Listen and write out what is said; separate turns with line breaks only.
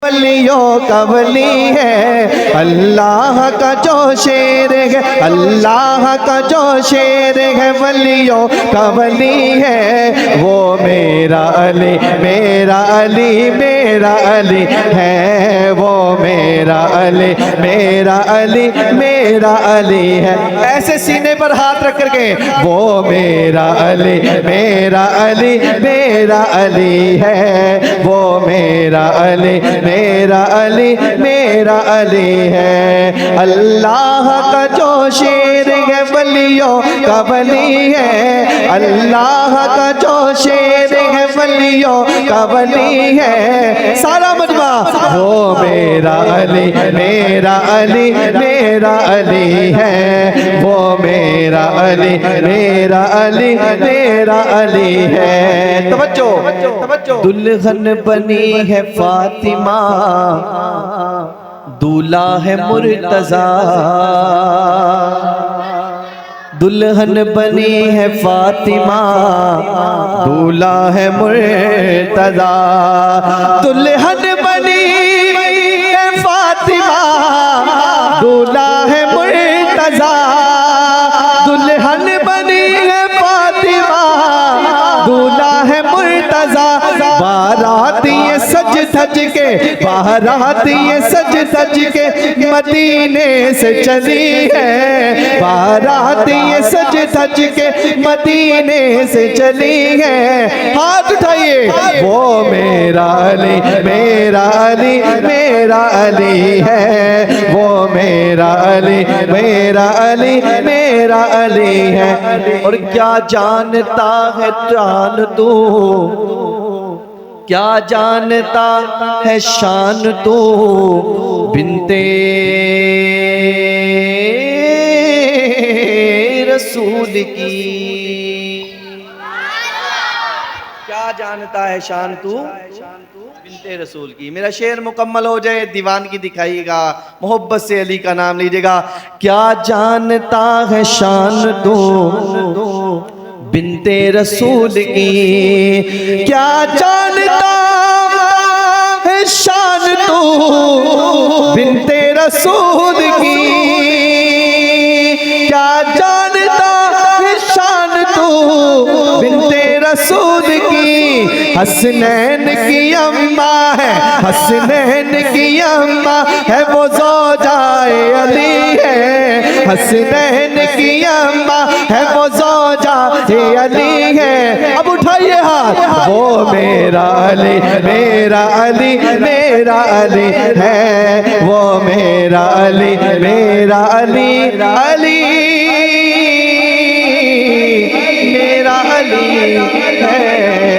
ولیوں کا ولی ہے اللہ کا جو شیر ہے، اللہ کا جو شیر ہے ولیوں کا ولی ہے، وہ میرا علی میرا علی میرا علی ہے، وہ میرا علی میرا علی میرا علی ہے۔ ایسے سینے پر ہاتھ رکھ کر کے وہ میرا علی میرا علی میرا علی ہے، وہ میرا علی میرا علی میرا علی ہے۔ اللہ کا جو شیر ہے ولیوں کا ولی ہے، اللہ کا جو شیر ہے ولیوں کا ولی ہے۔ سارا مجمع وہ میرا علی میرا علی میرا علی ہے، وہ میرا علی میرا علی میرا علی ہے۔ توجہ دلہن بنی ہے فاطمہ، دولہا ہے مرتضیٰ، دلہن بنی ہے فاطمہ، دولہا ہے مرتضیٰ، دلہن بنی ہے فاطمہ، دولہا ہے مرتضیٰ، دلہن بنی ہے فاطمہ، دولہا ہے مرتضیٰ۔ باراتی سج دھج کے باراتی سج دھج کے مدینے سے چلی ہے، باراتی سج دھج کے مدینے سے چلی ہے۔ ہاتھ اٹھائیے وہ میرا علی میرا علی میرا علی ہے، وہ میرا علی میرا علی میرا علی ہے۔ اور کیا جانتا ہے جان تو، کیا جانتا ہے شان تو بنت رسول کی، کیا جانتا ہے شان تو بنت رسول کی۔ میرا شعر مکمل ہو جائے دیوانگی دکھائیے گا، محبت سے علی کا نام لیجئے گا۔ کیا جانتا ہے شان تو بنت رسول کی، کیا جانتا ہے شان تو بنت رسول کی، کیا جانتا ہے شان تو بنت رسول کی۔ حسنین کی اماں ہے، حسنین کی اماں ہے، وہ زوجائے علی ہے، حسنین کی اماں ہے، وہ زوجائے علی ہے۔ اب اٹھائیے ہاتھ وہ میرا علی میرا علی میرا علی ہے، وہ میرا علی میرا علی علی میرا علی ہے۔